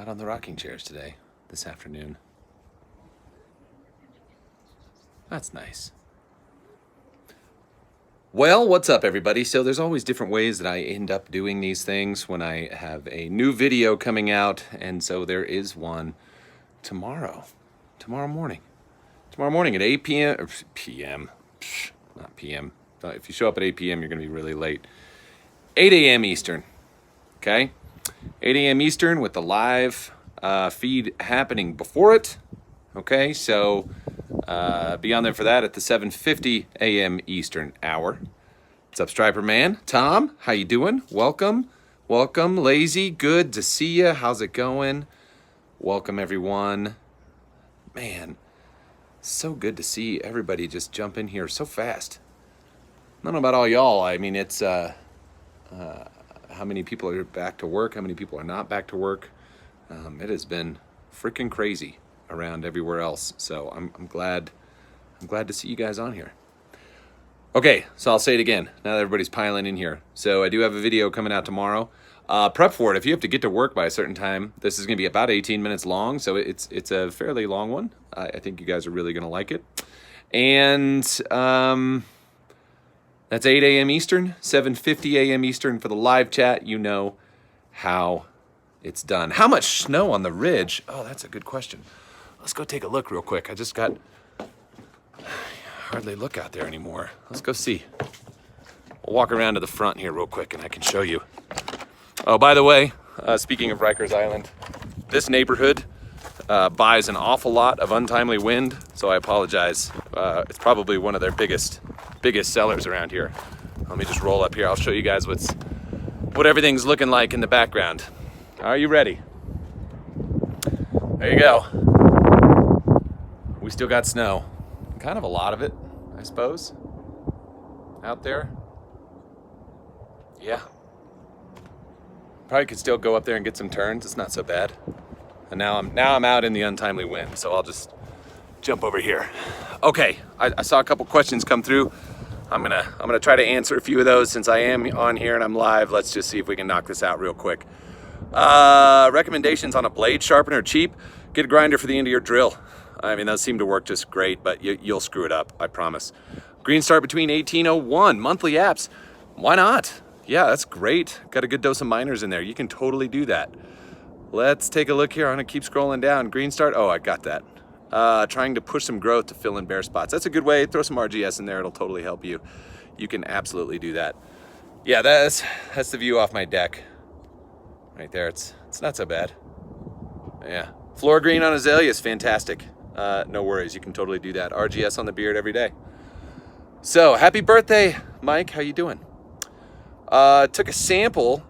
out on the rocking chairs today, this afternoon. That's nice. Well, what's up, everybody? So there's always different ways that I end up doing these things when I have a new video coming out, and so there is one tomorrow morning at 8 p.m. or p.m. Not p.m. If you show up at 8 p.m., you're going to be really late. 8 a.m. Eastern, okay? 8 a.m. Eastern with the live feed happening before it, okay? So be on there for that at the 7:50 a.m. Eastern hour. What's up, Striper Man? Tom, how you doing? Welcome. Lazy, good to see you. How's it going? Welcome, everyone. Man, so good to see everybody just jump in here so fast. I don't know about all y'all. I mean, it's how many people are back to work, how many people are not back to work. It has been freaking crazy around everywhere else. So I'm glad to see you guys on here. Okay, so I'll say it again now that everybody's piling in here. So I do have a video coming out tomorrow. Prep for it. If you have to get to work by a certain time, this is going to be about 18 minutes long, so it's a fairly long one. I think you guys are really going to like it. And that's 8 a.m. Eastern, 7:50 a.m. Eastern for the live chat. You know how it's done. How much snow on the ridge? Oh, that's a good question. Let's go take a look real quick. I just got hardly look out there anymore. Let's go see. We'll walk around to the front here real quick and I can show you. Oh, by the way, speaking of Rikers Island, this neighborhood buys an awful lot of untimely wind, so I apologize. It's probably one of their biggest sellers around here. Let me just roll up here. I'll show you guys what everything's looking like in the background. Are you ready? There you go. We still got snow. Kind of a lot of it, I suppose, out there. Yeah. Probably could still go up there and get some turns. It's not so bad. And now I'm out in the untimely wind, so I'll just jump over here. Okay, I saw a couple questions come through. I'm gonna try to answer a few of those since I am on here and I'm live. Let's just see if we can knock this out real quick. Recommendations on a blade sharpener cheap. Get a grinder for the end of your drill. I mean, those seem to work just great, but you'll screw it up, I promise. Green start between 1801, monthly apps. Why not? Yeah, that's great. Got a good dose of miners in there. You can totally do that. Let's take a look here. I'm gonna keep scrolling down. Green start, oh, I got that. Trying to push some growth to fill in bare spots. That's a good way. Throw some RGS in there. It'll totally help you. You can absolutely do that. Yeah, that's the view off my deck. Right there, it's not so bad. Yeah, floor green on azalea is fantastic. No worries, you can totally do that. RGS on the beard every day. So, happy birthday, Mike. How you doing? Took a sample.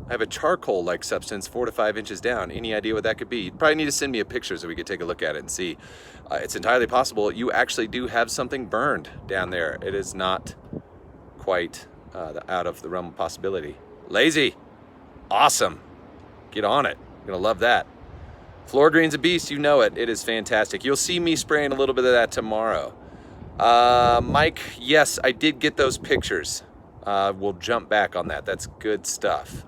I have a charcoal-like substance 4 to 5 inches down. Any idea what that could be? You'd probably need to send me a picture so we could take a look at it and see. It's entirely possible you actually do have something burned down there. It is not quite out of the realm of possibility. Lazy. Awesome. Get on it. You're gonna love that. Floor green's a beast, you know it. It is fantastic. You'll see me spraying a little bit of that tomorrow. Mike, yes, I did get those pictures. We'll jump back on that. That's good stuff.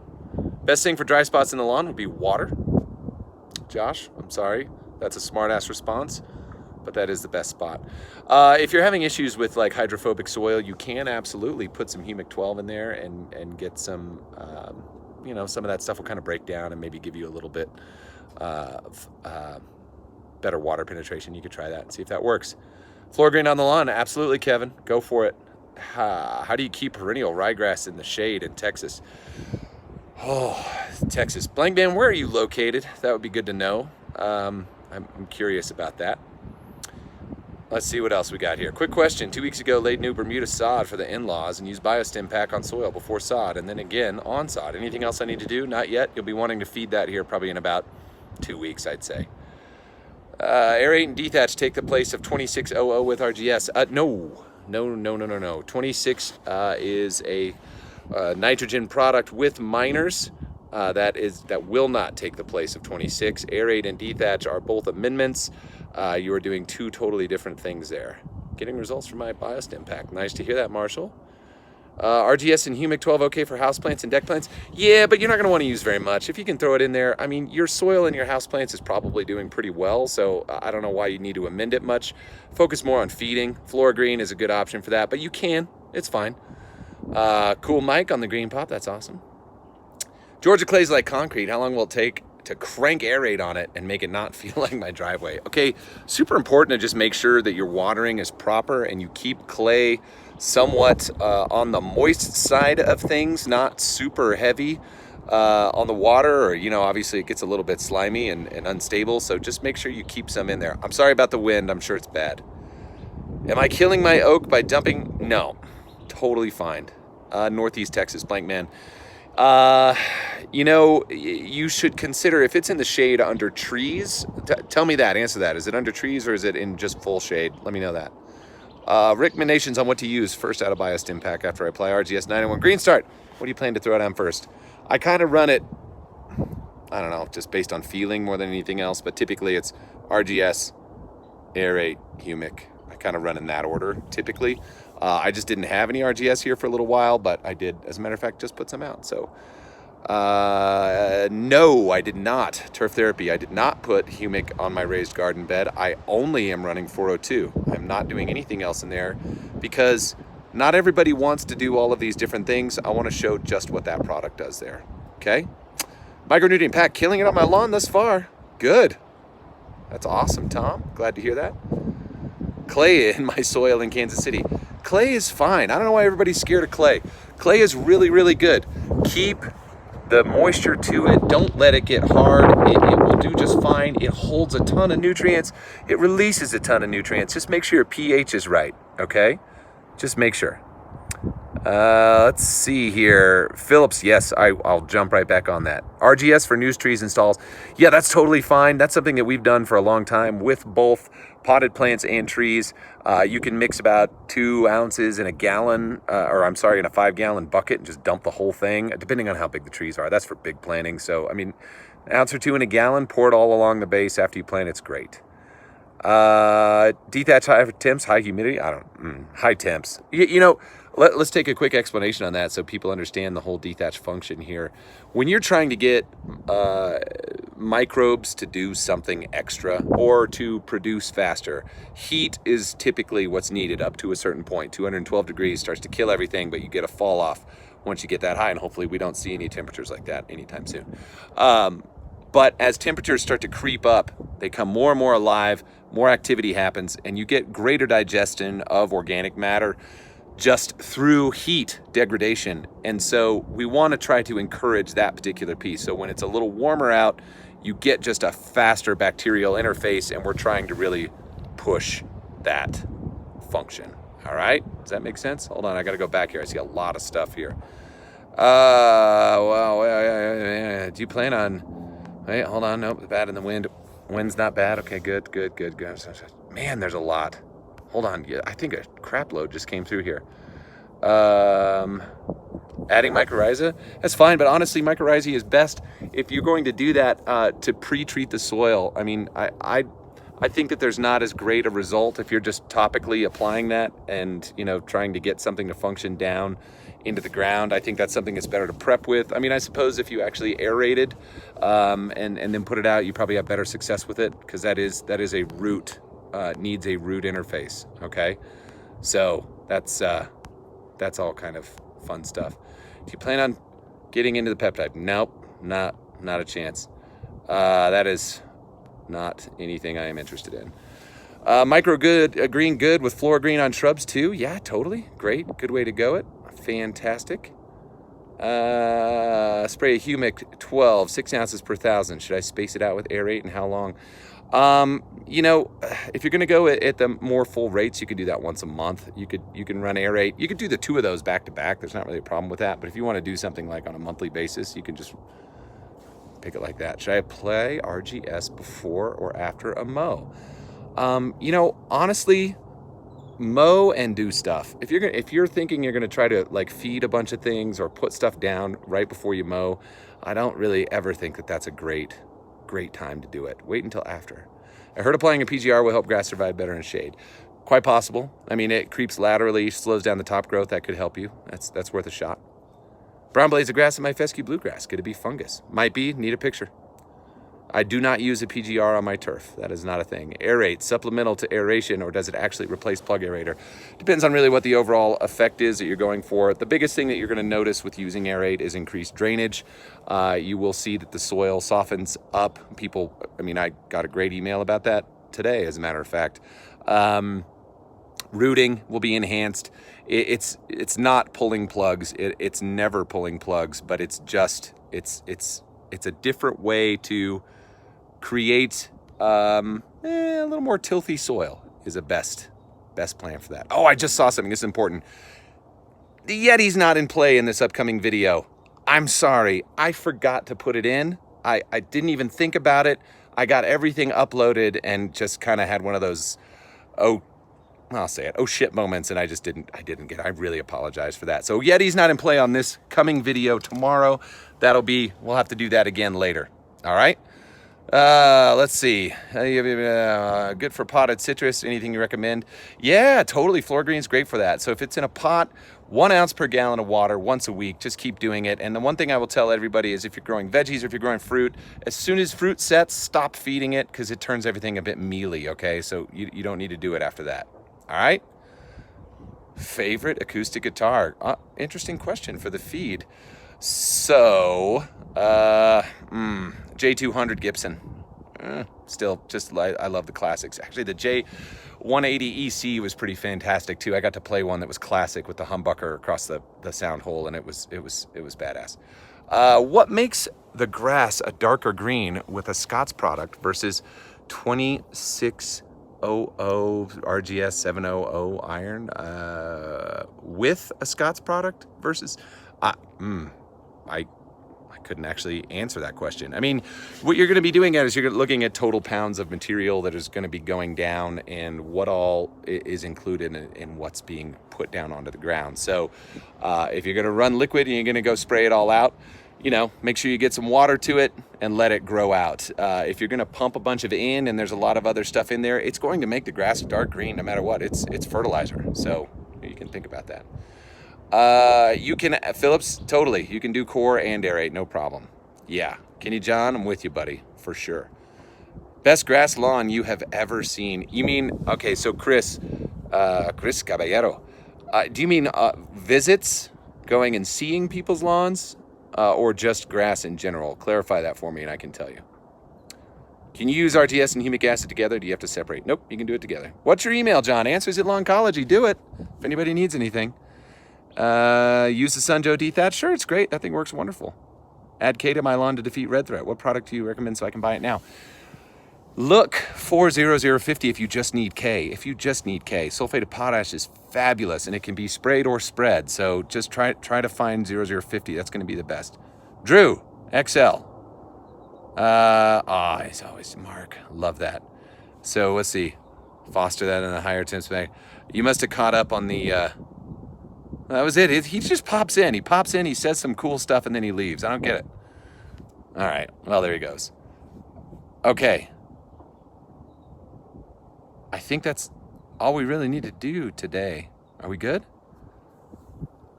Best thing for dry spots in the lawn would be water. Josh, I'm sorry. That's a smart ass response, but that is the best spot. If you're having issues with like hydrophobic soil, you can absolutely put some humic 12 in there and get some, some of that stuff will kind of break down and maybe give you a little bit of better water penetration. You could try that and see if that works. Floor green on the lawn, absolutely, Kevin. Go for it. How do you keep perennial ryegrass in the shade in Texas? Oh, Texas. Blank Man, where are you located? That would be good to know. I'm curious about that. Let's see what else we got here. Quick question. 2 weeks ago, laid new Bermuda sod for the in-laws and used biostim pack on soil before sod and then again on sod. Anything else I need to do? Not yet. You'll be wanting to feed that here probably in about 2 weeks, I'd say. Aerate and dethatch take the place of 2600 with RGS. No. 26 is a nitrogen product with miners that will not take the place of 26. Aerate and dethatch are both amendments. You are doing two totally different things there. Getting results from my biostim pack. Nice to hear that, Marshall. RGS and Humic 12 okay for houseplants and deck plants? Yeah, but you're not going to want to use very much. If you can throw it in there, I mean, your soil in your houseplants is probably doing pretty well, so I don't know why you need to amend it much. Focus more on feeding. Flora Green is a good option for that, but you can. It's fine. Cool Mike on the green pop. That's awesome. Georgia clay's like concrete. How long will it take to crank aerate on it and make it not feel like my driveway? Okay, super important to just make sure that your watering is proper and you keep clay somewhat on the moist side of things, not super heavy on the water, or, you know, obviously it gets a little bit slimy and unstable, so just make sure you keep some in there. I'm sorry about the wind. I'm sure it's bad. Am I killing my oak by dumping? No, totally fine. Northeast Texas, blank man. You know, you should consider if it's in the shade under trees. Tell me that, answer that. Is it under trees or is it in just full shade? Let me know that. Recommendations on what to use first out of bias stim pack after I apply RGS 901 Green Start. What do you plan to throw down first? I kind of run it, I don't know, just based on feeling more than anything else, but typically it's RGS, aerate, humic. I kind of run in that order typically. I just didn't have any RGS here for a little while, but I did, as a matter of fact, just put some out. So no, I did not. Turf therapy, I did not put humic on my raised garden bed. I only am running 402. I'm not doing anything else in there because not everybody wants to do all of these different things. I want to show just what that product does there. Okay? Micronutrient pack, killing it on my lawn thus far. Good. That's awesome, Tom. Glad to hear that. Clay in my soil in Kansas City. Clay is fine. I don't know why everybody's scared of clay. Clay is really, really good. Keep the moisture to it. Don't let it get hard. It will do just fine. It holds a ton of nutrients. It releases a ton of nutrients. Just make sure your pH is right, okay? Just make sure. Let's see here. Phillips, yes, I'll jump right back on that. RGS for news trees and stalls. Yeah, that's totally fine. That's something that we've done for a long time with both potted plants and trees. You can mix about 2 ounces in a gallon, in a 5-gallon bucket and just dump the whole thing, depending on how big the trees are. That's for big planting. So, I mean, an ounce or 2 in a gallon, pour it all along the base after you plant. It's great. Dethatch high temps, high humidity. High temps. You know, let's take a quick explanation on that so people understand the whole dethatch function here. When you're trying to get microbes to do something extra or to produce faster, heat is typically what's needed up to a certain point. 212 degrees starts to kill everything, but you get a fall off once you get that high, and hopefully we don't see any temperatures like that anytime soon. But as temperatures start to creep up, they come more and more alive, more activity happens, and you get greater digestion of organic matter just through heat degradation. And so we want to try to encourage that particular piece. So when it's a little warmer out, you get just a faster bacterial interface, and we're trying to really push that function. All right, does that make sense? Hold on, I got to go back here. I see a lot of stuff here. Do you plan on... Wait, hold on. Nope, bad in the wind. Wind's not bad. Okay, good. Man, there's a lot. Hold on. Yeah, I think a crap load just came through here. Adding mycorrhiza, that's fine, but honestly, mycorrhiza is best if you're going to do that to pre-treat the soil. I mean, I think that there's not as great a result if you're just topically applying that and, you know, trying to get something to function down into the ground. I think that's something that's better to prep with. I mean, I suppose if you actually aerated and then put it out, you probably have better success with it, because that is a root, needs a root interface. Okay, so that's all kind of fun stuff. Do you plan on getting into the peptide? Nope, not a chance. That is not anything I am interested in. Micro good, green good with Flora Green on shrubs too. Yeah, totally. Great. Good way to go it. Fantastic. Spray humic 12, 6 ounces per 1,000. Should I space it out with aerate, and how long? You know, if you're going to go at the more full rates, you could do that once a month. You can run aerate. You could do the 2 of those back to back. There's not really a problem with that. But if you want to do something like on a monthly basis, you can just pick it like that. Should I apply RGS before or after a mow? You know, honestly, mow and do stuff. If you're thinking you're gonna try to like feed a bunch of things or put stuff down right before you mow, I don't really ever think that that's a great time to do it. Wait until after. I heard applying a PGR will help grass survive better in shade. Quite possible. I mean, it creeps laterally, slows down the top growth. That could help you. That's worth a shot. Brown blades of grass in my fescue bluegrass. Could it be fungus? Might be. Need a picture. I do not use a PGR on my turf. That is not a thing. Aerate, supplemental to aeration, or does it actually replace plug aerator? Depends on really what the overall effect is that you're going for. The biggest thing that you're going to notice with using aerate is increased drainage. You will see that the soil softens up. I got a great email about that today, as a matter of fact. Rooting will be enhanced. It's not pulling plugs. It's never pulling plugs, but it's a different way to create a little more tilthy soil is a best plan for that. Oh, I just saw something. This is important. The Yeti's not in play in this upcoming video. I'm sorry. I forgot to put it in. I didn't even think about it. I got everything uploaded and just kind of had one of those, I'll say it, oh shit moments, and I didn't get it. I really apologize for that. So Yeti's not in play on this coming video tomorrow. We'll have to do that again later. All right. Let's see. Good for potted citrus. Anything you recommend? Yeah, totally. Floor green's great for that. So if it's in a pot, 1 ounce per gallon of water once a week, just keep doing it. And the one thing I will tell everybody is if you're growing veggies or if you're growing fruit, as soon as fruit sets, stop feeding it because it turns everything a bit mealy, okay? So you don't need to do it after that. All right? Favorite acoustic guitar? Interesting question for the feed. So, J200 Gibson. Still, I love the classics. Actually, the J180 EC was pretty fantastic too. I got to play one that was classic with the humbucker across the sound hole, and it was badass. What makes the grass a darker green with a Scott's product versus 2600 RGS 700 iron with a Scott's product versus? I couldn't actually answer that question. I mean, what you're going to be doing is you're looking at total pounds of material that is going to be going down and what all is included in what's being put down onto the ground. So if you're going to run liquid and you're going to go spray it all out, make sure you get some water to it and let it grow out. If you're going to pump a bunch of it in and there's a lot of other stuff in there, it's going to make the grass dark green no matter what. It's fertilizer. So you can think about that. Phillips, totally. You can do core and aerate, no problem. Yeah. Kenny John, I'm with you, buddy, for sure. Best grass lawn you have ever seen. You mean, okay, so Chris Caballero, do you mean visits, going and seeing people's lawns, or just grass in general? Clarify that for me and I can tell you. Can you use RTS and humic acid together? Do you have to separate? Nope, you can do it together. What's your email, John? Answers at Lawncology. Do it. If anybody needs anything. Use the Sunjoe dethatch. Sure, it's great. That thing works wonderful. Add K to my lawn to defeat red threat. What product do you recommend so I can buy it now? Look for 0050 if you just need K. Sulfate of potash is fabulous and it can be sprayed or spread. So just try to find 0050. That's going to be the best. Drew, XL. It's always Mark. Love that. So let's see. Foster that in a higher temps bag. You must have caught up on the... that was it. He just pops in. He says some cool stuff, and then he leaves. I don't get it. All right. Well, there he goes. Okay. I think that's all we really need to do today. Are we good?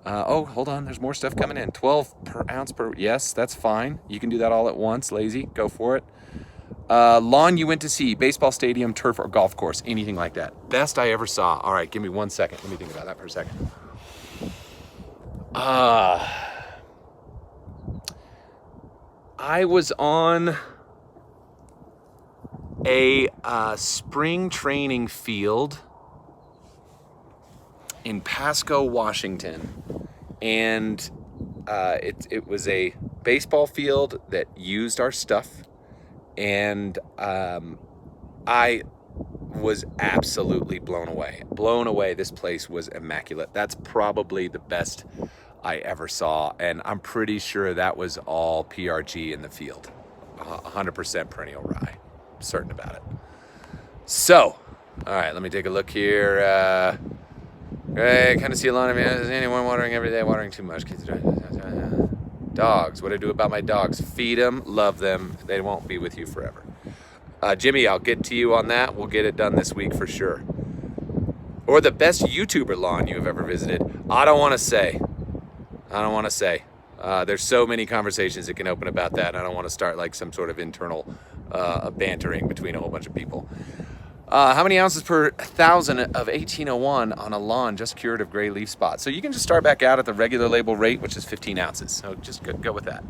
Hold on. There's more stuff coming in. 12 per ounce per... Yes, that's fine. You can do that all at once. Lazy. Go for it. Lawn you went to see. Baseball stadium, turf, or golf course. Anything like that. Best I ever saw. All right. Give me 1 second. Let me think about that for a second. I was on a spring training field in Pasco, Washington, and it was a baseball field that used our stuff, and I was absolutely blown away. This place was immaculate. That's probably the best I ever saw, and I'm pretty sure that was all PRG in the field. 100% perennial rye. I'm certain about it. So, all right, let me take a look here. Kind of see a lot of anyone watering every day, watering too much. Dogs, what do I do about my dogs? Feed them, love them. They won't be with you forever. Jimmy, I'll get to you on that. We'll get it done this week for sure. Or the best YouTuber lawn you have ever visited? I don't want to say. There's so many conversations that can open about that, and I don't want to start like some sort of internal bantering between a whole bunch of people. How many ounces per 1,000 of 1801 on a lawn just cured of gray leaf spots? So you can just start back out at the regular label rate, which is 15 ounces. So just go with that.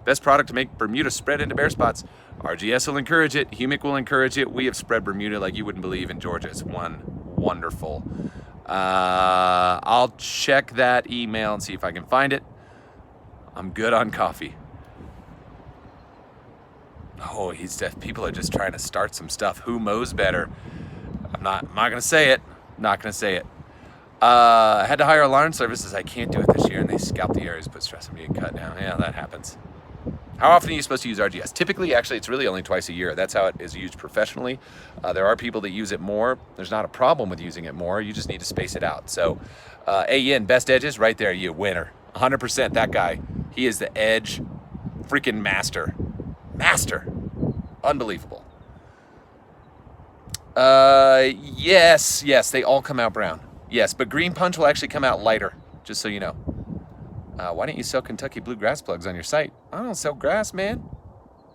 Best product to make Bermuda spread into bare spots. RGS will encourage it. Humic will encourage it. We have spread Bermuda like you wouldn't believe in Georgia. It's wonderful. I'll check that email and see if I can find it. I'm good on coffee. Oh, people are just trying to start some stuff. Who mows better? I'm not gonna say it. I had to hire lawn services. I can't do it this year, and they scalp the areas, put stress on me and cut down. Yeah, that happens. How often are you supposed to use RGS? Typically, actually, it's really only twice a year. That's how it is used professionally. There are people that use it more. There's not a problem with using it more. You just need to space it out. So, Yin, best edges, right there, you winner. 100%, that guy. He is the edge freaking master. Unbelievable. Yes, they all come out brown. Yes, but green punch will actually come out lighter, just so you know. Why don't you sell Kentucky bluegrass plugs on your site? I don't sell grass, man.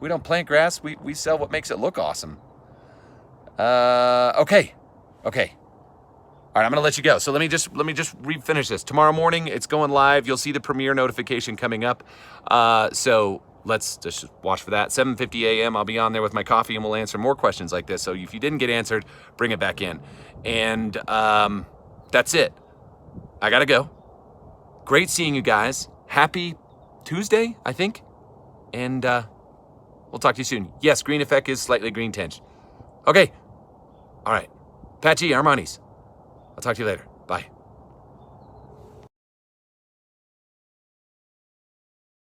We don't plant grass. We sell what makes it look awesome. Okay. All right, I'm gonna let you go. So let me just refinish this. Tomorrow morning, it's going live. You'll see the premiere notification coming up. So let's just watch for that. 7:50 a.m. I'll be on there with my coffee, and we'll answer more questions like this. So if you didn't get answered, bring it back in. And that's it. I gotta go. Great seeing you guys. Happy Tuesday, I think. And we'll talk to you soon. Yes, green effect is slightly green tinged. Okay. All right. Pat G, Armani's. I'll talk to you later. Bye.